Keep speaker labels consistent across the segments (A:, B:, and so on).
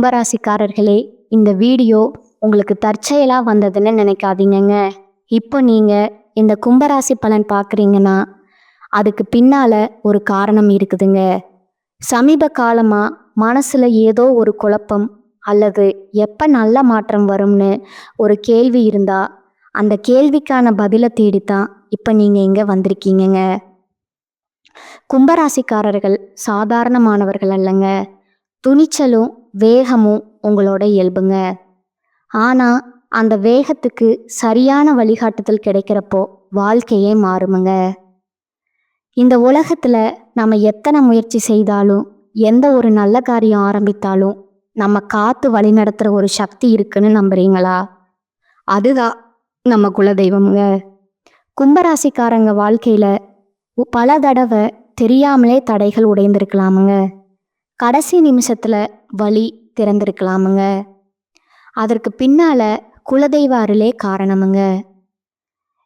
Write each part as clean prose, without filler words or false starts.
A: கும்பராசிக்காரர்களே, இந்த வீடியோ உங்களுக்கு தற்செயலாக வந்ததுன்னு நினைக்காதீங்கங்க. இப்போ நீங்கள் இந்த கும்பராசி பலன் பார்க்குறீங்கன்னா அதுக்கு பின்னால் ஒரு காரணம் இருக்குதுங்க. சமீப காலமாக மனசில் ஏதோ ஒரு குழப்பம் அல்லது எப்போ நல்ல மாற்றம் வரும்னு ஒரு கேள்வி இருந்தால் அந்த கேள்விக்கான பதிலை தேடித்தான் இப்போ நீங்கள் இங்கே வந்திருக்கீங்கங்க. கும்பராசிக்காரர்கள் சாதாரணமானவர்கள் அல்லங்க. துணிச்சலும் வேகமும் உங்களோட இயல்புங்க. ஆனால் அந்த வேகத்துக்கு சரியான வழிகாட்டுதல் கிடைக்கிறப்போ வாழ்க்கையே மாறுமுங்க. இந்த உலகத்தில் நம்ம எத்தனை முயற்சி செய்தாலும் எந்த ஒரு நல்ல காரியம் ஆரம்பித்தாலும் நம்ம காத்து வழி நடத்துகிற ஒரு சக்தி இருக்குன்னு நம்புறீங்களா? அதுதான் நம்ம குலதெய்வம்ங்க. கும்பராசிக்காரங்க வாழ்க்கையில் பல தடவை தெரியாமலே தடைகள் உடைந்திருக்கலாமுங்க. கடைசி நிமிஷத்தில் வழி திறந்திருக்கலாமுங்க. அதற்கு பின்னால் குலதெய்வ அருளே காரணமுங்க.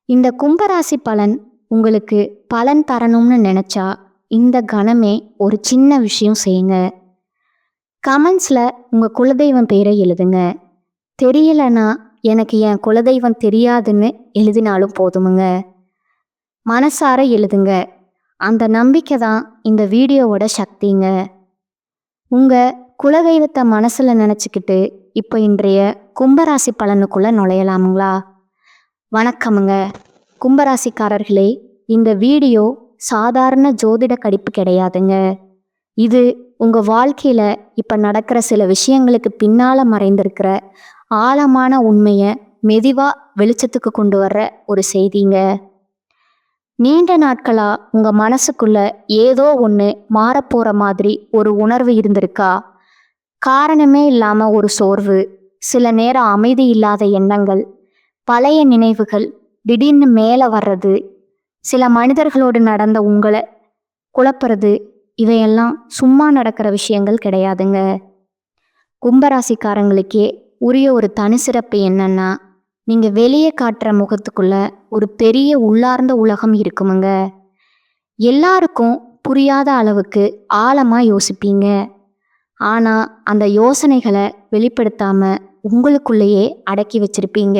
A: இந்த கும்பராசி பலன் உங்களுக்கு பலன் தரணும்னு நினச்சா இந்த கணமே ஒரு சின்ன விஷயம் செய்யுங்க. கமெண்ட்ஸில் உங்கள் குலதெய்வம் பேரை எழுதுங்க. தெரியலைன்னா எனக்கு என் குலதெய்வம் தெரியாதுன்னு எழுதினாலும் போதுமுங்க. மனசார எழுதுங்க. அந்த நம்பிக்கை தான் இந்த வீடியோவோட சக்திங்க. உங்கள் குலதெய்வத்தை மனசில் நினச்சிக்கிட்டு இப்போ இன்றைய கும்பராசி பலனுக்குள்ளே நுழையலாமுங்களா? வணக்கமுங்க கும்பராசிக்காரர்களே. இந்த வீடியோ சாதாரண ஜோதிட கணிப்பு கிடையாதுங்க. இது உங்கள் வாழ்க்கையில் இப்போ நடக்கிற சில விஷயங்களுக்கு பின்னால் மறைந்திருக்கிற ஆழமான உண்மையை மெதுவாக வெளிச்சத்துக்கு கொண்டு வர்ற ஒரு செய்திங்க. நீண்ட நாட்களாக உங்கள் மனசுக்குள்ள ஏதோ ஒன்று மாறப்போகிற மாதிரி ஒரு உணர்வு இருந்திருக்கா? காரணமே இல்லாமல் ஒரு சோர்வு, சில நேரம் அமைதி இல்லாத எண்ணங்கள், பழைய நினைவுகள் திடீர்னு மேலே வர்றது, சில மனிதர்களோடு நடந்த உங்களை குழப்புறது, இவையெல்லாம் சும்மா நடக்கிற விஷயங்கள் கிடையாதுங்க. கும்பராசிக்காரங்களுக்கே உரிய ஒரு தனி சிறப்பு என்னன்னா, நீங்கள் வெளியே காட்டுற முகத்துக்குள்ள ஒரு பெரிய உள்ளார்ந்த உலகம் இருக்குமுங்க. எல்லாருக்கும் புரியாத அளவுக்கு ஆழமாக யோசிப்பீங்க. ஆனால் அந்த யோசனைகளை வெளிப்படுத்தாமல் உங்களுக்குள்ளேயே அடக்கி வச்சிருப்பீங்க.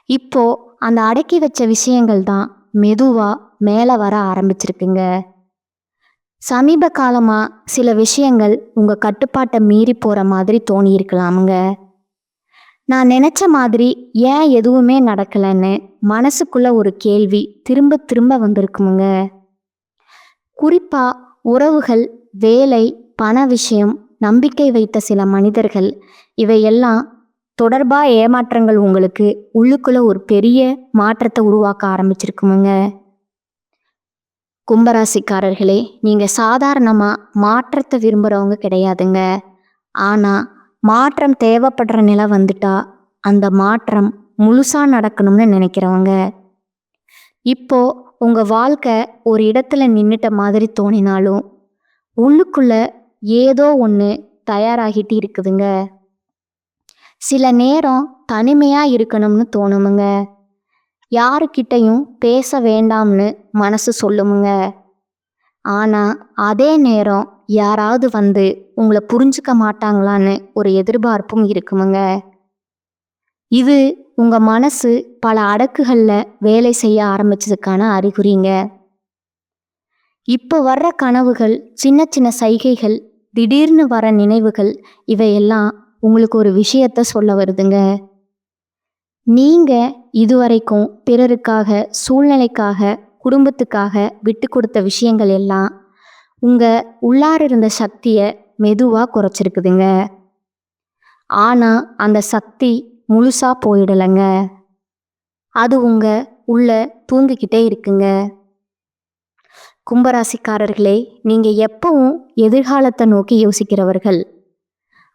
A: இப்போ அந்த அடக்கி வச்ச விஷயங்கள் தான் மெதுவாக மேலே வர ஆரம்பிச்சிருக்குங்க. சமீப காலமாக சில விஷயங்கள் உங்கள் கட்டுப்பாட்டை மீறி போகிற மாதிரி தோணியிருக்கலாமுங்க. நான் நினச்ச மாதிரி ஏன் எதுவுமே நடக்கலைன்னு மனசுக்குள்ள ஒரு கேள்வி திரும்ப திரும்ப வந்திருக்குமுங்க. குறிப்பாக உறவுகள், வேலை, பண விஷயம், நம்பிக்கை வைத்த சில மனிதர்கள், இவையெல்லாம் தொடர்பாக ஏமாற்றங்கள் உங்களுக்கு உள்ளுக்குள்ள ஒரு பெரிய மாற்றத்தை உருவாக்க ஆரம்பிச்சிருக்குமுங்க. கும்பராசிக்காரர்களே, நீங்கள் சாதாரணமாக மாற்றத்தை விரும்புகிறவங்க கிடையாதுங்க. ஆனால் மாற்றம் தேவைப்படுற நிலை வந்துட்டா அந்த மாற்றம் முழுசாக நடக்கணும்னு நினைக்கிறவங்க. இப்போ உங்கள் வாழ்க்கை ஒரு இடத்துல நின்றுட்ட மாதிரி தோணினாலும் உள்ளுக்குள்ள ஏதோ ஒன்று தயாராகிட்டு இருக்குதுங்க. சில நேரம் தனிமையாக இருக்கணும்னு தோணுமுங்க. யாருக்கிட்டையும் பேச வேண்டாம்னு மனசு சொல்லுமுங்க. ஆனால் அதே நேரம் யாராவது வந்து உங்களை புரிஞ்சுக்க மாட்டாங்களான்னு ஒரு எதிர்பார்ப்பும் இருக்குமுங்க. இது உங்கள் மனசு பல அடுக்குகளில் வேலை செய்ய ஆரம்பிச்சதுக்கான அறிகுறிங்க. இப்போ வர்ற கனவுகள், சின்ன சின்ன சைகைகள், திடீர்னு வர நினைவுகள், இவையெல்லாம் உங்களுக்கு ஒரு விஷயத்த சொல்ல வருதுங்க. நீங்கள் இதுவரைக்கும் பிறருக்காக, சூழ்நிலைக்காக, குடும்பத்துக்காக விட்டு கொடுத்த விஷயங்கள் எல்லாம் உங்கள் உள்ளார இருந்த சக்தியை மெதுவாக குறைச்சிருக்குதுங்க. ஆனால் அந்த சக்தி முழுசாக போயிடலைங்க. அது உங்கள் உள்ள தூங்கிக்கிட்டே இருக்குங்க. கும்பராசிக்காரர்களே, நீங்கள் எப்பவும் எதிர்காலத்தை நோக்கி யோசிக்கிறவர்கள்.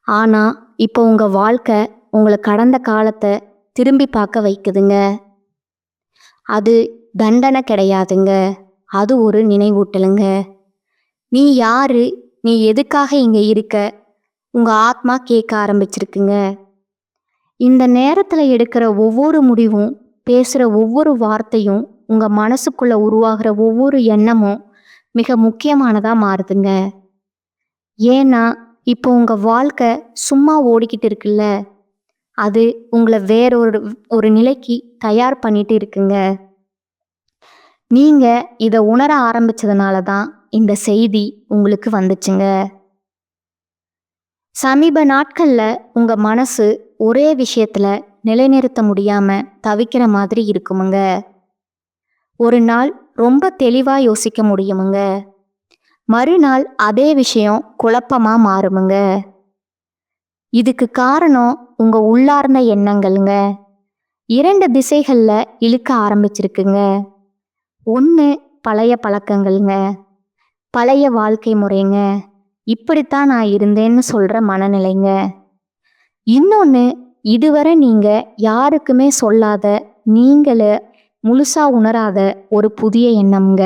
A: ஆனால் இப்போ உங்கள் வாழ்க்கை உங்களை கடந்த காலத்தை திரும்பி பார்க்க வைக்குதுங்க. அது தண்டனை கிடையாதுங்க, அது ஒரு நினைவூட்டலுங்க. நீ யாரு, நீ எதுக்காக இங்கே இருக்க, உங்கள் ஆத்மா கேட்க ஆரம்பிச்சிருக்குங்க. இந்த நேரத்தில் எடுக்கிற ஒவ்வொரு முடிவும், பேசுகிற ஒவ்வொரு வார்த்தையும், உங்கள் மனசுக்குள்ளே உருவாகிற ஒவ்வொரு எண்ணமும் மிக முக்கியமானதாக மாறுதுங்க. ஏன்னா இப்போ உங்கள் வாழ்க்கை சும்மா ஓடிக்கிட்டு இருக்குல்ல, அது உங்களை வேறொரு ஒரு நிலைக்கு தயார் பண்ணிட்டு இருக்குங்க. நீங்கள் இதை உணர ஆரம்பிச்சதுனால தான் இந்த செய்தி உங்களுக்கு வந்துச்சுங்க. சமீப நாட்களில் உங்கள் மனசு ஒரே விஷயத்தில் நிலைநிறுத்த முடியாமல் தவிக்கிற மாதிரி இருக்குமுங்க. ஒரு நாள் ரொம்ப தெளிவாக யோசிக்க முடியுமுங்க. மறுநாள் அதே விஷயம் குழப்பமா மாறுமுங்க. இதுக்கு காரணம் உங்க உள்ளார்ந்த எண்ணங்கள்ங்க. 2 திசைகள்ல இழுக்க ஆரம்பிச்சிருக்குங்க. ஒன்று பழைய பழக்கங்கள்ங்க, பழைய வாழ்க்கை முறைங்க, இப்படித்தான் நான் இருந்தேன்னு சொல்ற மனநிலைங்க. இன்னொன்று இதுவரை நீங்க யாருக்குமே சொல்லாத, நீங்களே முழுசா உணராத ஒரு புதிய எண்ணம்ங்க.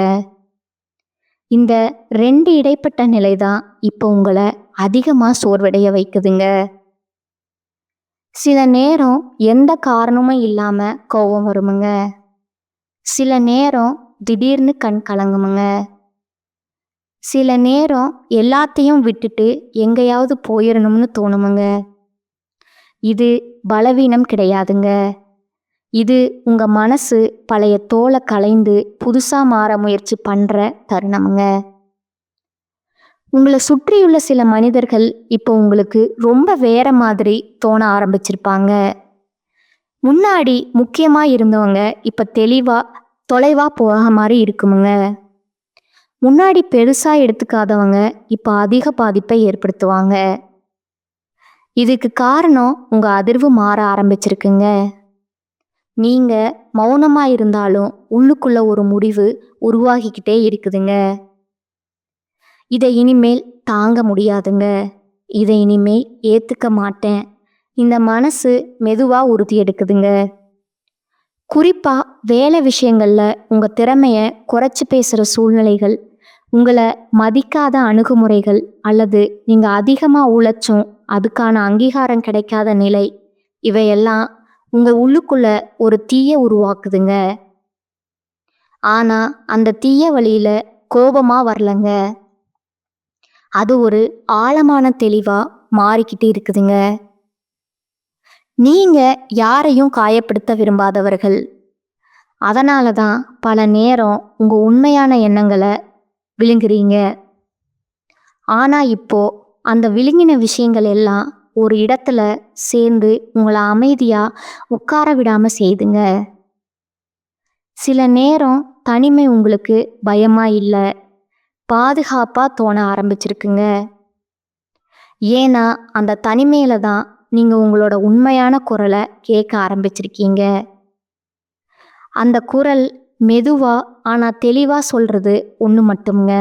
A: இந்த 2 இடைப்பட்ட நிலை தான் இப்போ உங்களை அதிகமாக சோர்வடைய வைக்குதுங்க. சில நேரம் எந்த காரணமும் இல்லாமல் கோபம் வருமுங்க. சில நேரம் திடீர்னு கண் கலங்குமுங்க. சில நேரம் எல்லாத்தையும் விட்டுட்டு எங்கேயாவது போயிடணும்னு தோணுமுங்க. இது பலவீனம் கிடையாதுங்க. இது உங்கள் மனசு பழைய தோலை களைந்து புதுசாக மாற முயற்சி பண்ணுற தருணமுங்க. உங்களை சுற்றியுள்ள சில மனிதர்கள் இப்போ உங்களுக்கு ரொம்ப வேற மாதிரி தோண ஆரம்பிச்சிருப்பாங்க. முன்னாடி முக்கியமாக இருந்தவங்க இப்போ தொலைவாக போக மாதிரி இருக்குமுங்க. முன்னாடி பெருசாக எடுத்துக்காதவங்க இப்போ அதிக பாதிப்பை ஏற்படுத்துவாங்க. இதுக்கு காரணம் உங்கள் அதிர்வு மாற ஆரம்பிச்சிருக்குங்க. நீங்கள் மௌனமாக இருந்தாலும் உள்ளுக்குள்ள ஒரு முடிவு உருவாகிக்கிட்டே இருக்குதுங்க. இதை இனிமேல் தாங்க முடியாதுங்க, இதை இனிமேல் ஏற்றுக்க மாட்டேன், இந்த மனசு மெதுவாக உறுதி எடுக்குதுங்க. குறிப்பாக வேலை விஷயங்களில் உங்கள் திறமையை குறைச்சி பேசுகிற சூழ்நிலைகள், உங்களை மதிக்காத அணுகுமுறைகள், அல்லது நீங்கள் அதிகமாக உழைச்சும் அதுக்கான அங்கீகாரம் கிடைக்காத நிலை, இவையெல்லாம் உங்கள் உள்ளுக்குள்ள ஒரு தீயை உருவாக்குதுங்க. ஆனால் அந்த தீய வழியில் கோபமாக வரலங்க, அது ஒரு ஆழமான தெளிவாக மாறிக்கிட்டு இருக்குதுங்க. நீங்கள் யாரையும் காயப்படுத்த விரும்பாதவர்கள். அதனால தான் பல நேரம் உங்கள் உண்மையான எண்ணங்களை விழுங்குறீங்க. ஆனால் இப்போ அந்த விழுங்கின விஷயங்கள் எல்லாம் ஒரு இடத்துல சேர்ந்து உங்களை அமைதியாக உட்கார விடாமல் செய்துங்க. சில நேரம் தனிமை உங்களுக்கு பயமாக இல்லை, பாதுகாப்பாக தோண ஆரம்பிச்சிருக்குங்க. ஏன்னா அந்த தனிமையில தான் நீங்கள் உங்களோட உண்மையான குரலை கேட்க ஆரம்பிச்சிருக்கீங்க. அந்த குரல் மெதுவாக ஆனால் தெளிவாக சொல்கிறது ஒன்று மட்டும்ங்க,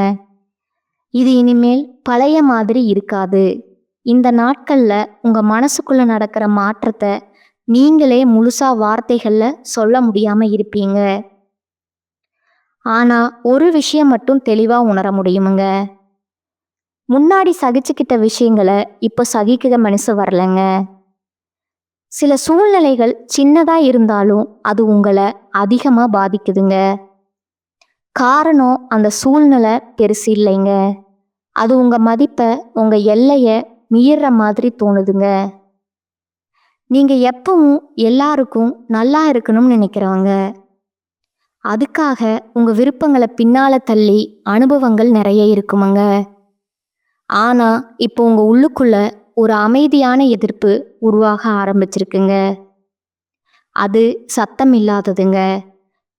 A: இது இனிமேல் பழைய மாதிரி இருக்காது. இந்த நாட்களில் உங்கள் மனசுக்குள்ளே நடக்கிற மாற்றத்தை நீங்களே முழுசாக வார்த்தைகளில் சொல்ல முடியாமல் இருப்பீங்க. ஆனால் ஒரு விஷயம் மட்டும் தெளிவாக உணர முடியுமுங்க, முன்னாடி சகிச்சுக்கிட்ட விஷயங்களை இப்போ சகிக்கிற மனசு வரலைங்க. சில சூழ்நிலைகள் சின்னதாக இருந்தாலும் அது உங்களை அதிகமாக பாதிக்குதுங்க. காரணம் அந்த சூழ்நிலை பெருசு இல்லைங்க, அது உங்கள் மதிப்பை, உங்கள் எல்லையை மீறுற மாதிரி தோணுதுங்க. நீங்கள் எப்பவும் எல்லாருக்கும் நல்லா இருக்கணும்னு நினைக்கிறவங்க. அதுக்காக உங்கள் விருப்பங்களை பின்னால் தள்ளி அனுபவங்கள் நிறைய இருக்குமுங்க. ஆனால் இப்போ உங்கள் உள்ளுக்குள்ள ஒரு அமைதியான எதிர்ப்பு உருவாக ஆரம்பிச்சிருக்குங்க. அது சத்தம் இல்லாததுங்க,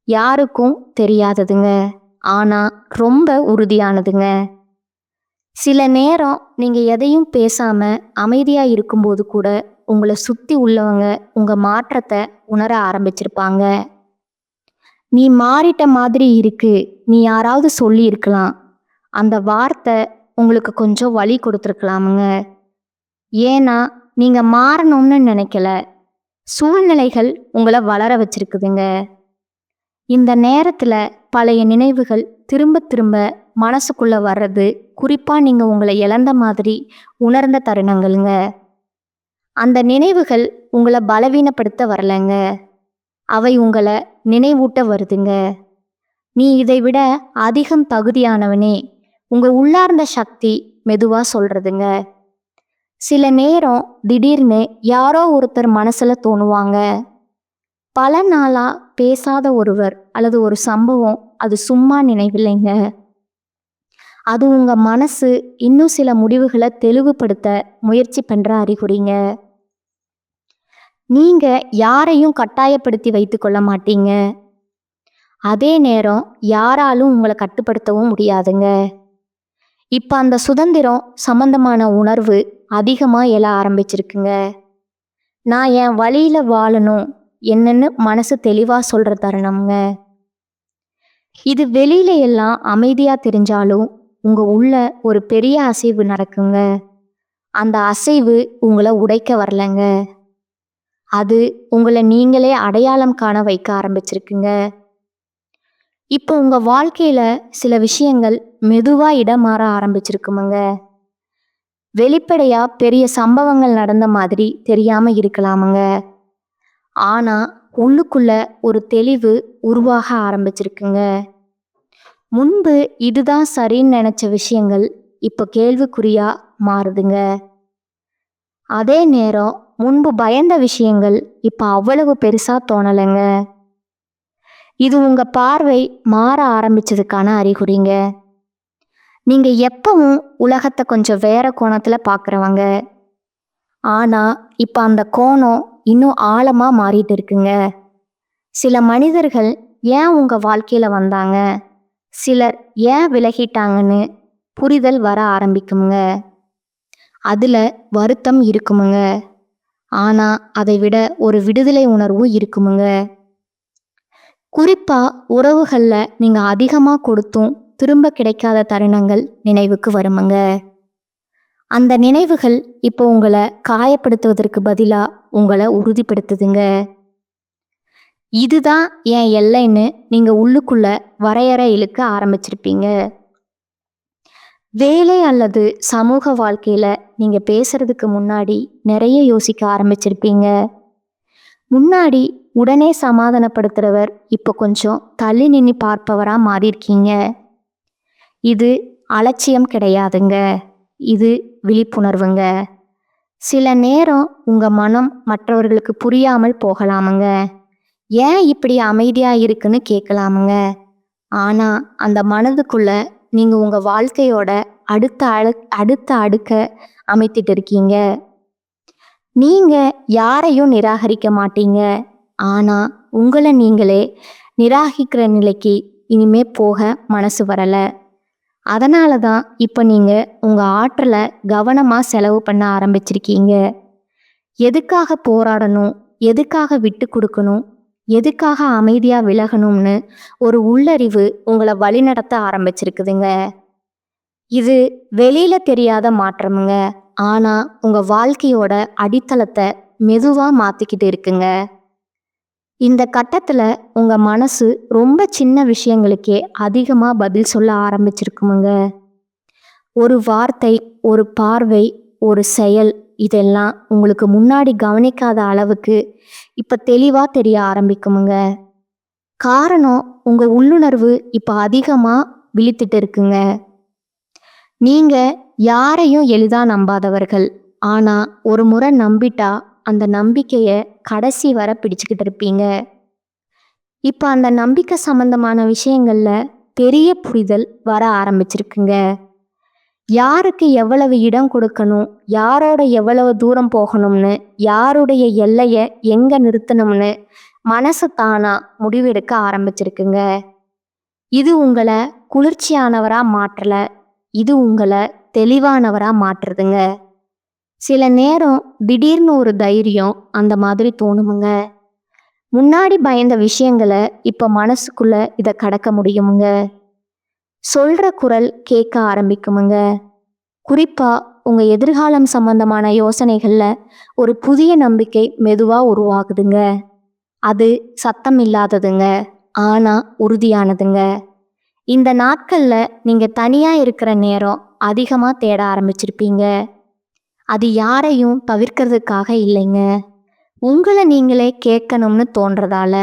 A: யாருக்கும் தெரியாததுங்க, ஆனால் ரொம்ப உறுதியானதுங்க. சில நேரம் நீங்கள் எதையும் பேசாமல் அமைதியாக இருக்கும்போது கூட உங்களை சுற்றி உள்ளவங்க உங்கள் மாற்றத்தை உணர ஆரம்பிச்சிருப்பாங்க. நீ மாறிட்ட மாதிரி இருக்கு, நீ யாராவது சொல்லி இருக்கலாம், அந்த வார்த்தை உங்களுக்கு கொஞ்சம் வலி கொடுத்துருக்கலாமுங்க. ஏன்னா நீங்கள் மாறணும்னு நினைக்கல, சூழ்நிலைகள் உங்களை வளர வச்சிருக்குதுங்க. இந்த நேரத்தில் பழைய நினைவுகள் திரும்ப திரும்ப மனசுக்குள்ளே வர்றது குறிப்பாக நீங்கள் உங்களை இழந்த மாதிரி உணர்ந்த தருணங்கள்ங்க. அந்த நினைவுகள் உங்களை பலவீனப்படுத்த வரலைங்க, அவை உங்களை நினைவூட்ட வருதுங்க. நீ இதை விட அதிகம் தகுதியானவனே, உங்கள் உள்ளார்ந்த சக்தி மெதுவாக சொல்கிறதுங்க. சில நேரம் திடீர்னு யாரோ ஒருத்தர் மனசுல தோணுவாங்க. பல நாளா பேசாத ஒருவர் அல்லது ஒரு சம்பவம் அது சும்மா நினைவில்லைங்க. அது உங்க மனசு இன்னும் சில முடிவுகளை தெளிவுபடுத்த முயற்சி பண்ற அறிகுறிங்க. நீங்க யாரையும் கட்டாயப்படுத்தி வைத்து கொள்ள மாட்டீங்க. அதே நேரம் யாராலும் உங்களை கட்டுப்படுத்தவும் முடியாதுங்க. இப்ப அந்த சுதந்திரம் சம்பந்தமான உணர்வு அதிகமா எழ ஆரம்பிச்சிருக்குங்க. நான் என் வழியில வாழணும் என்னன்னு மனசு தெளிவா சொல்ற தருணம்ங்க. இது வெளியில எல்லாம் அமைதியா தெரிஞ்சாலும் உங்க உள்ள ஒரு பெரிய அசைவு நடக்குங்க. அந்த அசைவு உங்களை உடைக்க வரலங்க. அது உங்களை நீங்களே அடையாளம் காண வைக்க ஆரம்பிச்சிருக்குங்க. இப்போ உங்க வாழ்க்கையில சில விஷயங்கள் மெதுவா இடம் மாற ஆரம்பிச்சிருக்குமுங்க. வெளிப்படையா பெரிய சம்பவங்கள் நடந்த மாதிரி தெரியாம இருக்கலாமுங்க. ஆனா உள்ளுக்குள்ள ஒரு தெளிவு உருவாக ஆரம்பிச்சிருக்குங்க. முன்பு இதுதான் சரின்னு நினைச்ச விஷயங்கள் இப்போ கேள்விக்குறியா மாறுதுங்க. அதே நேரம் முன்பு பயந்த விஷயங்கள் இப்போ அவ்வளவு பெருசா தோணலைங்க. இது உங்க பார்வை மாற ஆரம்பிச்சதுக்கான அறிகுறிங்க. நீங்க எப்பவும் உலகத்தை கொஞ்சம் வேற கோணத்துல பார்க்குறவங்க. ஆனா இப்ப அந்த கோணம் இன்னும் ஆழமா மாறிட்டு இருக்குங்க. சில மனிதர்கள் ஏன் உங்க வாழ்க்கையில வந்தாங்க, சிலர் ஏன் விலகிட்டாங்கன்னு புரிதல் வர ஆரம்பிக்குமுங்க. அதுல வருத்தம் இருக்குமுங்க. ஆனா அதை விட ஒரு விடுதலை உணர்வும் இருக்குமுங்க. குறிப்பா உறவுகள்ல நீங்க அதிகமா கொடுத்தும் திரும்ப கிடைக்காத தருணங்கள் நினைவுக்கு வருமுங்க. அந்த நினைவுகள் இப்போ உங்களை காயப்படுத்துவதற்கு பதிலா உங்களை உறுதிப்படுத்துதுங்க. இதுதான் என் எல்லைன்னு நீங்க உள்ளுக்குள்ள வரையறை இழுக்க ஆரம்பிச்சிருப்பீங்க. வேலை அல்லது சமூக வாழ்க்கையில நீங்க பேசுறதுக்கு முன்னாடி நிறைய யோசிக்க ஆரம்பிச்சிருப்பீங்க. முன்னாடி உடனே சமாதானப்படுத்துறவர் இப்போ கொஞ்சம் தள்ளி நின்று பார்ப்பவரா மாறியிருக்கீங்க. இது அலட்சியம் கிடையாதுங்க. இது விழிப்புணர்வுங்க. சில நேரம் உங்க மனம் மற்றவர்களுக்கு புரியாமல் போகலாமுங்க. ஏன் இப்படி அமைதியா இருக்குன்னு கேட்கலாமுங்க. ஆனா அந்த மனதுக்குள்ள நீங்க உங்க வாழ்க்கையோட அடுத்த அடுக்க அமைத்துட்டு இருக்கீங்க. நீங்க யாரையும் நிராகரிக்க மாட்டீங்க. ஆனா உங்களை நீங்களே நிராகரிக்கிற நிலைக்கு இனிமே போக மனசு வரல. அதனால தான் இப்போ நீங்க உங்க ஆற்றலை கவனமா செலவு பண்ண ஆரம்பிச்சிருக்கீங்க. எதுக்காக போராடணும், எதுக்காக விட்டு கொடுக்கணும், எதுக்காக அமைதியா விலகணும்னு ஒரு உள்ளறிவு உங்களை வழிநடத்த ஆரம்பிச்சிருக்குதுங்க. இது வெளியில தெரியாத மாற்றமுங்க. ஆனா உங்க வாழ்க்கையோட அடித்தளத்தை மெதுவா மாத்திக்கிட்டு இருக்குங்க. இந்த கட்டத்துல உங்க மனசு ரொம்ப சின்ன விஷயங்களுக்கே அதிகமா பதில் சொல்ல ஆரம்பிச்சிருக்குமுங்க. ஒரு வார்த்தை, ஒரு பார்வை, ஒரு செயல் இதெல்லாம் உங்களுக்கு முன்னாடி கவனிக்காத அளவுக்கு இப்ப தெளிவா தெரிய ஆரம்பிக்குமுங்க. காரணம் உங்க உள்ளுணர்வு இப்ப அதிகமா விழித்துட்டு இருக்குங்க. நீங்க யாரையும் எளிதா நம்பாதவர்கள். ஆனா ஒரு முறை நம்பிட்டா அந்த நம்பிக்கைய கடைசி வரை பிடிச்சுக்கிட்டு இருப்பீங்க. இப்ப அந்த நம்பிக்கை சம்பந்தமான விஷயங்கள்ல பெரிய புரிதல் வர ஆரம்பிச்சிருக்குங்க. யாருக்கு எவ்வளவு இடம் கொடுக்கணும், யாரோட எவ்வளவு தூரம் போகணும்னு, யாருடைய எல்லைய எங்க நிறுத்தணும்னு மனசு தானா முடிவெடுக்க ஆரம்பிச்சிருக்குங்க. இது உங்களை குளிர்ச்சியானவரா மாற்றல, இது உங்களை தெளிவானவரா மாற்றுதுங்க. சில நேரம் திடீர்னு ஒரு தைரியம் அந்த மாதிரி தோணுமுங்க. முன்னாடி பயந்த விஷயங்களை இப்ப மனசுக்குள்ள இதை கடக்க முடியுமுங்க. சொல்ற குரல் கேட்க ஆரம்பிக்குமுங்க. குறிப்பா உங்க எதிர்காலம் சம்பந்தமான யோசனைகள்ல ஒரு புதிய நம்பிக்கை மெதுவா உருவாகுதுங்க. அது சத்தம் இல்லாததுங்க, ஆனா உறுதியானதுங்க. இந்த நாட்கள்ல நீங்க தனியா இருக்கிற நேரம் அதிகமா தேட ஆரம்பிச்சிருப்பீங்க. அது யாரையும் தவிர்க்கிறதுக்காக இல்லைங்க, உங்களை நீங்களே கேட்கணும்னு தோன்றதால.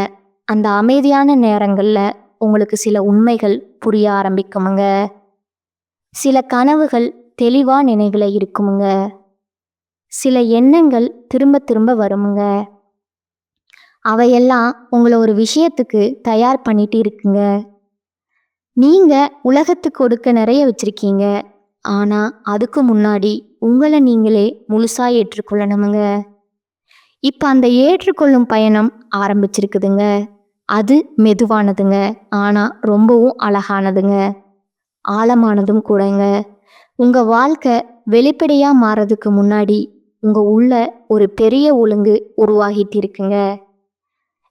A: அந்த அமைதியான நேரங்கள்ல உங்களுக்கு சில உண்மைகள் புரிய ஆரம்பிக்குமுங்க. சில கனவுகள் தெளிவா நினைவுல இருக்குமுங்க. சில எண்ணங்கள் திரும்ப திரும்ப வருமுங்க. அவையெல்லாம் உங்களை ஒரு விஷயத்துக்கு தயார் பண்ணிட்டு இருக்குங்க. நீங்க உலகத்துக்கு கொடுக்க நிறைய வச்சிருக்கீங்க. ஆனா அதுக்கு முன்னாடி உங்களை நீங்களே முழுசா ஏற்றுக்கொள்ளணுமுங்க. இப்ப அந்த ஏற்றுக்கொள்ளும் பயணம் ஆரம்பிச்சிருக்குதுங்க. அது மெதுவானதுங்க. ஆனா ரொம்பவும் அழகானதுங்க. ஆழமானதும் கூடங்க. உங்க வாழ்க்கை வெளிப்படையா மாறதுக்கு முன்னாடி உங்க உள்ள ஒரு பெரிய ஒழுங்கு உருவாகிட்டு இருக்குங்க.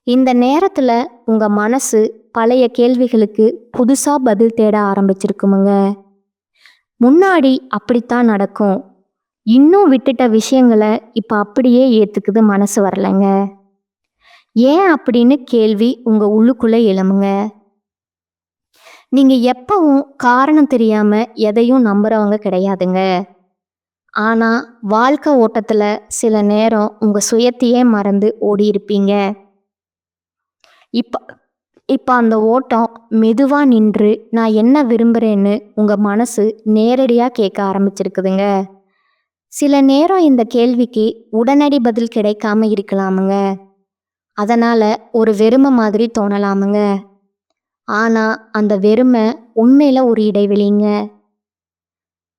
A: இந்த நேரத்துல உங்க மனசு பழைய கேள்விகளுக்கு புதுசா பதில் தேட ஆரம்பிச்சிருக்குமுங்க. முன்னாடி அப்படித்தான் நடக்கும், இன்னும் விட்டுட்ட விஷயங்களை இப்ப அப்படியே ஏத்துக்குது மனசு வரலைங்க. ஏன் அப்படின்னு கேள்வி உங்க உள்ளுக்குள்ள எழுமுங்க. நீங்க எப்பவும் காரணம் தெரியாம எதையும் நம்புறவங்க கிடையாதுங்க. ஆனா வாழ்க்கை ஓட்டத்துல சில நேரம் உங்க சுயத்தையே மறந்து ஓடி இருப்பீங்க. இப்ப இப்ப அந்த ஓட்டம் மெதுவா நின்று நான் என்ன விரும்புறேன்னு உங்க மனசு நேரடியா கேட்க ஆரம்பிச்சிருக்குதுங்க. சில நேரம் இந்த கேள்விக்கு உடனடி பதில் கிடைக்காம இருக்கலாமுங்க. அதனால ஒரு வெறுமை மாதிரி தோணலாமுங்க. ஆனா அந்த வெறுமை உண்மையில ஒரு இடைவெளிங்க.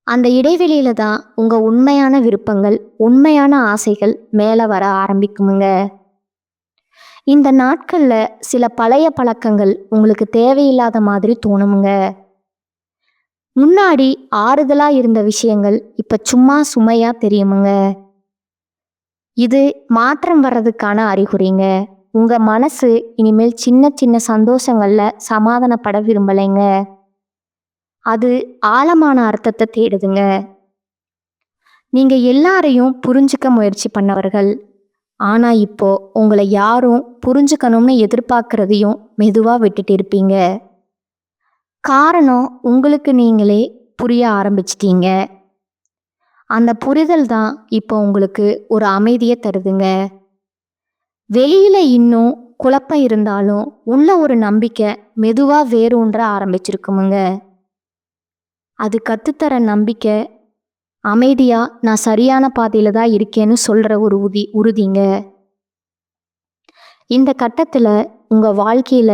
A: அந்த இடைவெளியில தான் உங்க உண்மையான விருப்பங்கள், உண்மையான ஆசைகள் மேல வர ஆரம்பிக்குமுங்க. இந்த நாட்கள்ல சில பழைய பழக்கங்கள் உங்களுக்கு தேவையில்லாத மாதிரி தோணுமுங்க. முன்னாடி ஆறுதலா இருந்த விஷயங்கள் இப்ப சும்மா சுமையா தெரியுமுங்க. இது மாற்றம் வர்றதுக்கான அறிகுறிங்க. உங்க மனசு இனிமேல் சின்ன சின்ன சந்தோஷங்கள்ல சமாதானப்பட விரும்பலைங்க. அது ஆழமான அர்த்தத்தை தேடுதுங்க. நீங்க எல்லாரையும் புரிஞ்சுக்க முயற்சி பண்ணவர்கள். ஆனா இப்போ உங்களை யாரும் புரிஞ்சுக்கணும்னு எதிர்பார்க்கறதையும் மெதுவா விட்டுட்டு இருப்பீங்க. காரணம் உங்களுக்கு நீங்களே புரிய ஆரம்பிச்சிட்டீங்க. அந்த புரிதல் தான் இப்போ உங்களுக்கு ஒரு அமைதியை தருதுங்க. வெளியில இன்னும் குழப்பம் இருந்தாலும் உள்ள ஒரு நம்பிக்கை மெதுவா வேரூன்ற ஆரம்பிச்சிருக்குமுங்க. அது கத்துத்தர நம்பிக்கை அமைதியா நான் சரியான பாதையில தான் இருக்கேன்னு சொல்ற ஒரு உறுதிங்க. இந்த கட்டத்துல உங்க வாழ்க்கையில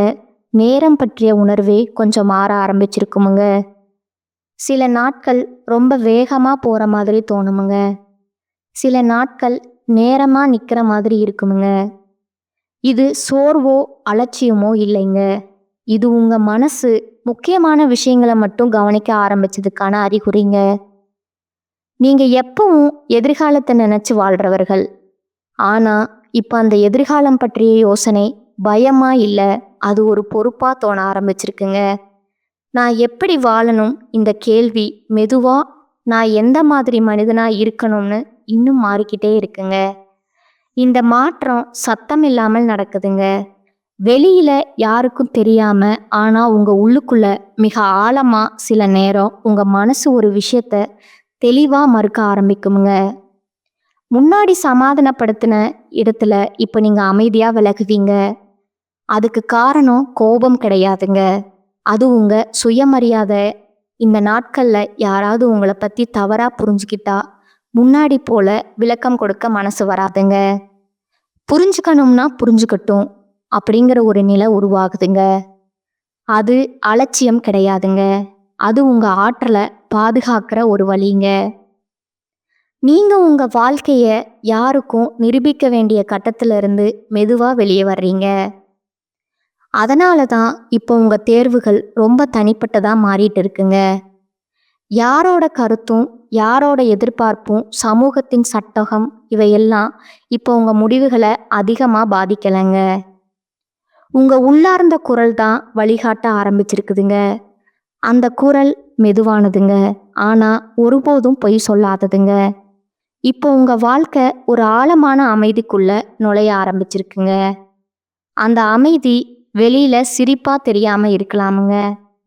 A: நேரம் பற்றிய உணர்வே கொஞ்சம் மாற ஆரம்பிச்சிருக்குமுங்க. சில நாட்கள் ரொம்ப வேகமா போற மாதிரி தோணுமுங்க. சில நாட்கள் நேரமா நிக்கிற மாதிரி இருக்குமுங்க. இது சோர்வோ அலட்சியமோ இல்லைங்க. இது உங்க மனசு முக்கியமான விஷயங்களை மட்டும் கவனிக்க ஆரம்பிச்சதுக்கான அறிகுறிங்க. நீங்க எப்பவும் எதிர்காலத்தை நினைச்சு வாழ்றவர்கள். ஆனா இப்ப அந்த எதிர்காலம் பற்றிய யோசனை பயமா இல்ல, அது ஒரு பொறுப்பா தோண ஆரம்பிச்சிருக்குங்க. நான் எப்படி வாழணும் இந்த கேள்வி மெதுவா நான் எந்த மாதிரி மனிதனா இருக்கணும்னு இன்னும் மாறிக்கிட்டே இருக்குங்க. இந்த மாற்றம் சத்தம் இல்லாமல் நடக்குதுங்க. வெளியில யாருக்கும் தெரியாம, ஆனா உங்க உள்ளுக்குள்ள மிக ஆழமா சில நேரம் உங்க மனசு ஒரு விஷயத்த தெளிவா மறுக்க ஆரம்பிக்குமுங்க. முன்னாடி சமாதானப்படுத்தின இடத்துல இப்ப நீங்க அமைதியா விலகுவீங்க. அதுக்கு காரணம் கோபம் கிடையாதுங்க. அது உங்க சுயமரியாதை. இந்த நாட்கள்ல யாராவது உங்களை பத்தி தவறா புரிஞ்சுக்கிட்டா முன்னாடி போல விளக்கம் கொடுக்க மனசு வராதுங்க. புரிஞ்சுக்கணும்னா புரிஞ்சுக்கட்டும் அப்படிங்கிற ஒரு நிலை உருவாகுதுங்க. அது அலட்சியம் கிடையாதுங்க. அது உங்க ஆற்றலை பாதுகாக்கிற ஒரு வழிங்க. நீங்க உங்க வாழ்க்கைய யாருக்கும் நிரூபிக்க வேண்டிய கட்டத்துல இருந்து மெதுவா வெளியே வர்றீங்க. அதனால தான் இப்போ உங்க தேர்வுகள் ரொம்ப தனிப்பட்டதா மாறிட்டு இருக்குங்க. யாரோட கருத்தும் யாரோட எதிர்பார்ப்பும் சமூகத்தின் சட்டகம் இவையெல்லாம் இப்போ உங்க முடிவுகளை அதிகமா பாதிக்கலைங்க. உங்க உள்ளார்ந்த குரல் தான் வழிகாட்ட ஆரம்பிச்சிருக்குதுங்க. அந்த குரல் மெதுவானதுங்க. ஆனா ஒருபோதும் பொய் சொல்லாததுங்க. இப்போ உங்க வாழ்க்கை ஒரு ஆழமான அமைதிக்குள்ள நுழைய ஆரம்பிச்சிருக்குங்க. அந்த அமைதி வெளியில சிரிப்பா தெரியாம இருக்கலாமுங்க.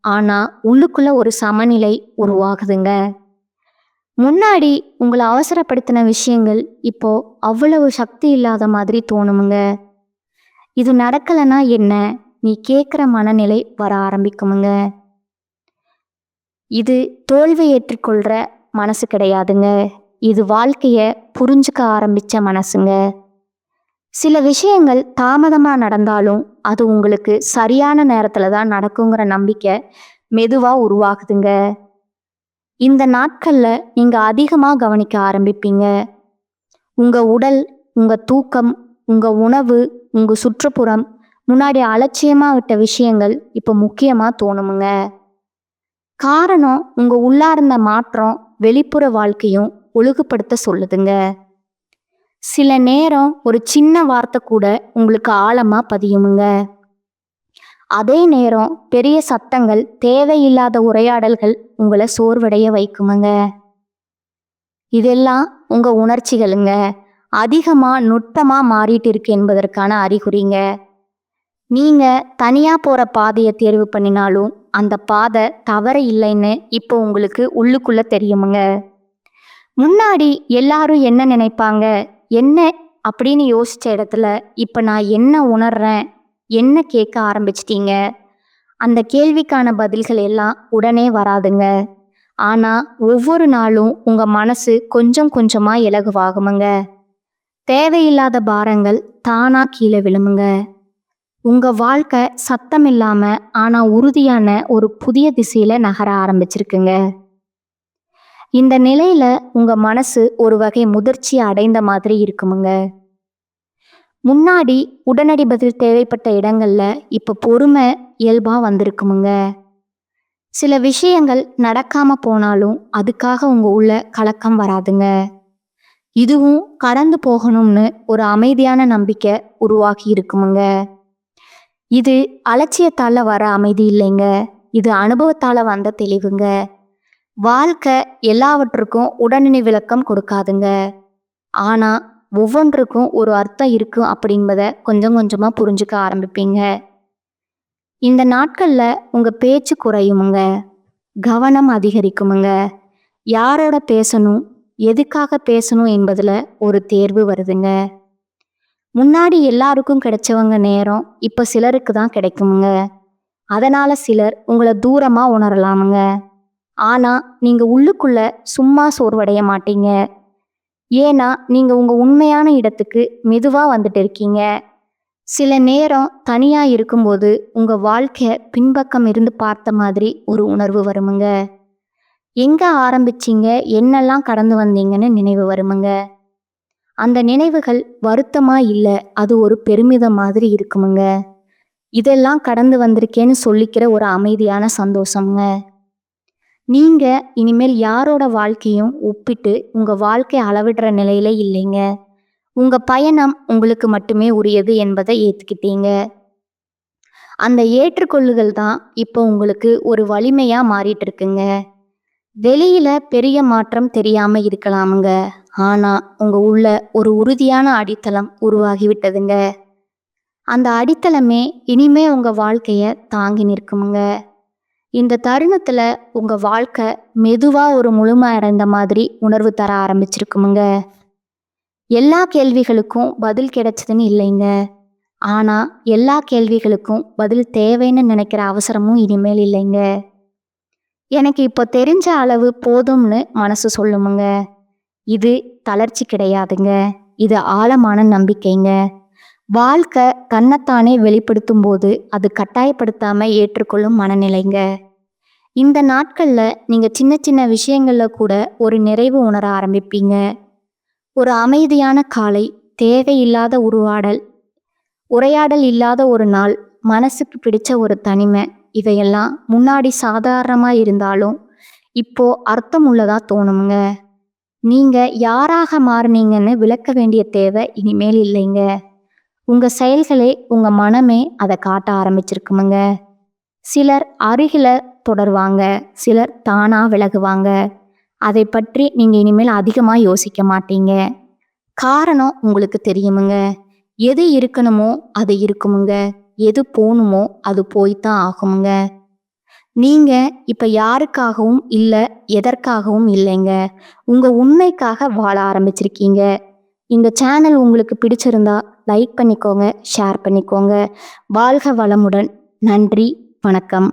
A: ஆனா உள்ளுக்குள்ள ஒரு சமநிலை உருவாகுதுங்க. முன்னாடி உங்களை அவசரப்படுத்தின விஷயங்கள் இப்போ அவ்வளவு சக்தி இல்லாத மாதிரி தோணுமுங்க. இது நடக்கலைன்னா என்ன, நீ கேட்குற மனநிலை வர ஆரம்பிக்குமுங்க. இது தோல்வி ஏற்றுக்கொள்ற மனசு கிடையாதுங்க. இது வாழ்க்கைய புரிஞ்சுக்க ஆரம்பிச்ச மனசுங்க. சில விஷயங்கள் தாமதமா நடந்தாலும் அது உங்களுக்கு சரியான நேரத்துல தான் நடக்குங்கிற நம்பிக்கை மெதுவா உருவாகுதுங்க. இந்த நாட்கள்ல நீங்க அதிகமா கவனிக்க ஆரம்பிப்பீங்க. உங்க உடல், உங்க தூக்கம், உங்க உணவு, உங்க சுற்றுப்புறம் முன்னாடி அலட்சியமா விட்ட விஷயங்கள் இப்ப முக்கியமா தோணுமுங்க. காரணம் உங்க உள்ளார்ந்த மாற்றம் வெளிப்புற வாழ்க்கையும் ஒழுங்குபடுத்த சொல்லுதுங்க. சில நேரம் ஒரு சின்ன வார்த்தை கூட உங்களுக்கு ஆழமா பதியுமுங்க. அதே நேரம் பெரிய சத்தங்கள், தேவையில்லாத உரையாடல்கள் உங்களை சோர்வடைய வைக்குமுங்க. இதெல்லாம் உங்க உணர்ச்சிகளுங்க அதிகமா நுட்பமா மாறிட்டு இருக்கு என்பதற்கான அறிகுறிங்க. நீங்க தனியா போற பாதையை தேர்வு பண்ணினாலும் அந்த பாதை தவறு இல்லைன்னு இப்போ உங்களுக்கு உள்ளுக்குள்ள தெரியுமுங்க. முன்னாடி எல்லாரும் என்ன நினைப்பாங்க, என்ன அப்படின்னு யோசிச்ச இடத்துல இப்ப நான் என்ன உணர்றேன், என்ன கேட்க ஆரம்பிச்சிட்டீங்க. அந்த கேள்விக்கான பதில்கள் எல்லாம் உடனே வராதுங்க. ஆனா ஒவ்வொரு நாளும் உங்க மனசு கொஞ்சம் கொஞ்சமா இலகுவாகுமுங்க. தேவையில்லாத பாரங்கள் தானா கீழே விழுமுங்க. உங்க வாழ்க்கை சத்தம் இல்லாம ஆனா உறுதியான ஒரு புதிய திசையில நகர ஆரம்பிச்சிருக்குங்க. இந்த நிலையில உங்க மனசு ஒரு வகை முதிர்ச்சி அடைந்த மாதிரி இருக்குமுங்க. முன்னாடி உடனடி பதில் தேவைப்பட்ட இடங்கள்ல இப்ப பொறுமை இயல்பா வந்திருக்குமுங்க. சில விஷயங்கள் நடக்காம போனாலும் அதுக்காக உங்க உள்ள கலக்கம் வராதுங்க. இதுவும் கடந்து போகணும்னு ஒரு அமைதியான நம்பிக்கை உருவாக்கி இருக்குமுங்க. இது அலட்சியத்தால வர அமைதி இல்லைங்க, இது அனுபவத்தால வந்த தெளிவுங்க. வாழ்க்கை எல்லாவற்றுக்கும் உடனடி விளக்கம் கொடுக்காதுங்க. ஆனா ஒவ்வொன்றுக்கும் ஒரு அர்த்தம் இருக்கும் அப்படின்பத கொஞ்சம் கொஞ்சமா புரிஞ்சுக்க ஆரம்பிப்பீங்க. இந்த நாட்கள்ல உங்க பேச்சு குறையுமுங்க, கவனம் அதிகரிக்குமுங்க. யாரோட பேசணும், எதுக்காக பேசணும் என்பதுல ஒரு தேர்வு வருதுங்க. முன்னாடி எல்லாருக்கும் கிடைச்சவங்க நேரம் இப்ப சிலருக்கு தான் கிடைக்குமுங்க. அதனால சிலர் உங்களை தூரமா உணரலாமுங்க. ஆனா நீங்க உள்ளுக்குள்ள சும்மா சோர்வடைய மாட்டீங்க. ஏன்னா நீங்க உங்க உண்மையான இடத்துக்கு மெதுவா வந்துட்டு இருக்கீங்க. சில நேரம் தனியா இருக்கும்போது உங்க வாழ்க்கைய பின்பக்கம் இருந்து பார்த்த மாதிரி ஒரு உணர்வு வருமுங்க. எங்க ஆரம்பிச்சீங்க, என்னெல்லாம் கடந்து வந்தீங்கன்னு நினைவு வருமுங்க. அந்த நினைவுகள் வருத்தமா இல்ல, அது ஒரு பெருமிதம் மாதிரி இருக்குமுங்க. இதெல்லாம் கடந்து வந்திருக்கேன்னு சொல்லிக்கிற ஒரு அமைதியான சந்தோஷம்ங்க. நீங்க இனிமேல் யாரோட வாழ்க்கையும் ஒப்பிட்டு உங்க வாழ்க்கையை அளவிடுற நிலையில இல்லைங்க. உங்க பயணம் உங்களுக்கு மட்டுமே உரியது என்பதை ஏத்துக்கிட்டீங்க. அந்த ஏற்றுக்கொள்ளுதல் தான் இப்போ உங்களுக்கு ஒரு வலிமையா மாறிட்டு இருக்குங்க. வெளியில பெரிய மாற்றம் தெரியாம இருக்கலாமுங்க, ஆனா உங்க உள்ள ஒரு உறுதியான அடித்தளம் உருவாகி விட்டதுங்க. அந்த அடித்தளமே இனிமே உங்க வாழ்க்கைய தாங்கி நிற்குமுங்க. இந்த தருணத்துல உங்க வாழ்க்கை மெதுவா ஒரு முழுமை அடைந்த மாதிரி உணர்வு தர ஆரம்பிச்சிருக்குமுங்க. எல்லா கேள்விகளுக்கும் பதில் கிடைச்சதுன்னு இல்லைங்க, ஆனா எல்லா கேள்விகளுக்கும் பதில் தேவைன்னு நினைக்கிற அவசரமும் இனிமேல் இல்லைங்க. எனக்கு இப்போ தெரிஞ்ச அளவு போதும்னு மனசு சொல்லுமுங்க. இது தளர்ச்சி கிடையாதுங்க, இது ஆழமான நம்பிக்கைங்க. வாழ்க்கை தன்னைத்தானே வெளிப்படுத்தும் போது அது கட்டாயப்படுத்தாம ஏற்றுக்கொள்ளும் மனநிலைங்க. இந்த நாட்கள்ல நீங்க சின்ன சின்ன விஷயங்கள்ல கூட ஒரு நிறைவு உணர ஆரம்பிப்பீங்க. ஒரு அமைதியான காலை, தேவையில்லாத உரையாடல் இல்லாத ஒரு நாள், மனசுக்கு பிடிச்ச ஒரு தனிமை, இவையெல்லாம் முன்னாடி சாதாரணமா இருந்தாலும் இப்போ அர்த்தம் உள்ளதா தோணுமுங்க. நீங்க யாராக மாறுனீங்கன்னு விளக்க வேண்டிய தேவை இனிமேல் இல்லைங்க. உங்க செயல்களே, உங்க மனமே அதை காட்ட ஆரம்பிச்சிருக்குமுங்க. சிலர் அருகில தொடருவாங்க, சிலர் தானா விலகுவாங்க. அதை பற்றி நீங்க இனிமேல் அதிகமா யோசிக்க மாட்டீங்க. காரணம் உங்களுக்கு தெரியுமுங்க. எது இருக்கணுமோ அது இருக்குமுங்க, எது போகணுமோ அது போய்தான் ஆகுமுங்க. நீங்க இப்ப யாருக்காகவும் இல்ல, எதற்காகவும் இல்லைங்க, உங்க உண்மைக்காக வாழ ஆரம்பிச்சிருக்கீங்க. இந்த சேனல் உங்களுக்கு பிடிச்சிருந்தா லைக் பண்ணிக்கோங்க, ஷேர் பண்ணிக்கோங்க. வாழ்க வளமுடன். நன்றி, வணக்கம்.